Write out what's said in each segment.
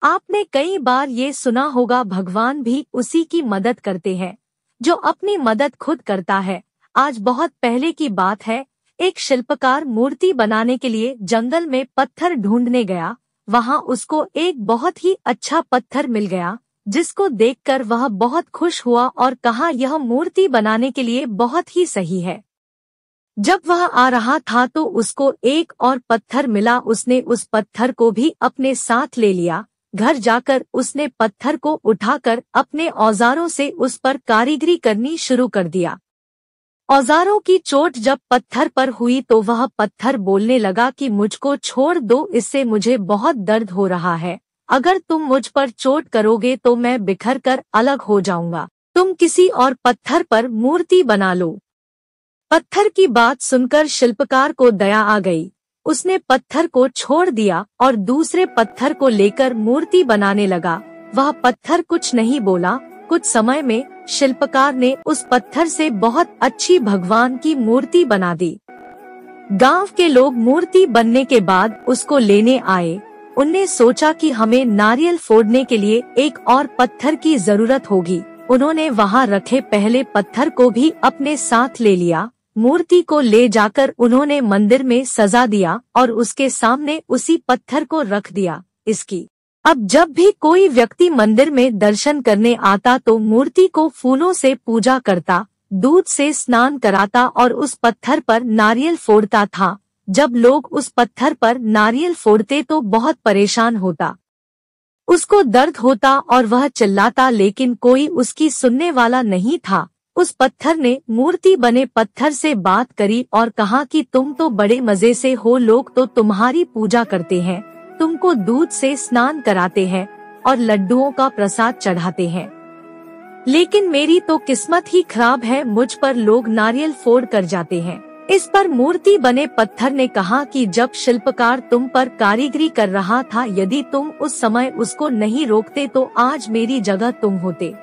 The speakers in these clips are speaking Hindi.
आपने कई बार ये सुना होगा, भगवान भी उसी की मदद करते हैं जो अपनी मदद खुद करता है। आज बहुत पहले की बात है, एक शिल्पकार मूर्ति बनाने के लिए जंगल में पत्थर ढूंढने गया। वहाँ उसको एक बहुत ही अच्छा पत्थर मिल गया, जिसको देखकर वह बहुत खुश हुआ और कहा, यह मूर्ति बनाने के लिए बहुत ही सही है। जब वह आ रहा था तो उसको एक और पत्थर मिला। उसने उस पत्थर को भी अपने साथ ले लिया। घर जाकर उसने पत्थर को उठाकर अपने औजारों से उस पर कारीगरी करनी शुरू कर दिया। औजारों की चोट जब पत्थर पर हुई तो वह पत्थर बोलने लगा कि मुझको छोड़ दो, इससे मुझे बहुत दर्द हो रहा है। अगर तुम मुझ पर चोट करोगे तो मैं बिखर कर अलग हो जाऊंगा। तुम किसी और पत्थर पर मूर्ति बना लो। पत्थर की बात सुनकर शिल्पकार को दया आ गई। उसने पत्थर को छोड़ दिया और दूसरे पत्थर को लेकर मूर्ति बनाने लगा। वह पत्थर कुछ नहीं बोला। कुछ समय में शिल्पकार ने उस पत्थर से बहुत अच्छी भगवान की मूर्ति बना दी। गांव के लोग मूर्ति बनने के बाद उसको लेने आए। उनने सोचा कि हमें नारियल फोड़ने के लिए एक और पत्थर की जरूरत होगी। उन्होंने वहां रखे पहले पत्थर को भी अपने साथ ले लिया। मूर्ति को ले जाकर उन्होंने मंदिर में सजा दिया और उसके सामने उसी पत्थर को रख दिया। इसकी अब जब भी कोई व्यक्ति मंदिर में दर्शन करने आता तो मूर्ति को फूलों से पूजा करता, दूध से स्नान कराता और उस पत्थर पर नारियल फोड़ता था। जब लोग उस पत्थर पर नारियल फोड़ते तो बहुत परेशान होता, उसको दर्द होता और वह चिल्लाता, लेकिन कोई उसकी सुनने वाला नहीं था। उस पत्थर ने मूर्ति बने पत्थर से बात करी और कहा कि तुम तो बड़े मजे से हो, लोग तो तुम्हारी पूजा करते हैं, तुमको दूध से स्नान कराते हैं और लड्डुओं का प्रसाद चढ़ाते हैं, लेकिन मेरी तो किस्मत ही खराब है, मुझ पर लोग नारियल फोड़ कर जाते हैं। इस पर मूर्ति बने पत्थर ने कहा कि जब शिल्पकार तुम पर कारीगरी कर रहा था, यदि तुम उस समय उसको नहीं रोकते तो आज मेरी जगह तुम होते,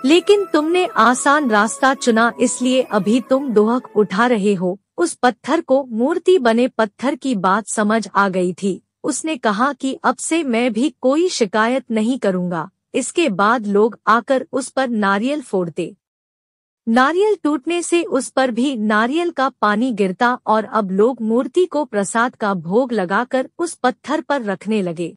लेकिन तुमने आसान रास्ता चुना, इसलिए अभी तुम दोहक उठा रहे हो। उस पत्थर को मूर्ति बने पत्थर की बात समझ आ गई थी। उसने कहा कि अब से मैं भी कोई शिकायत नहीं करूँगा। इसके बाद लोग आकर उस पर नारियल फोड़ते। नारियल टूटने से उस पर भी नारियल का पानी गिरता और अब लोग मूर्ति को प्रसाद का भोग लगाकर उस पत्थर पर रखने लगे।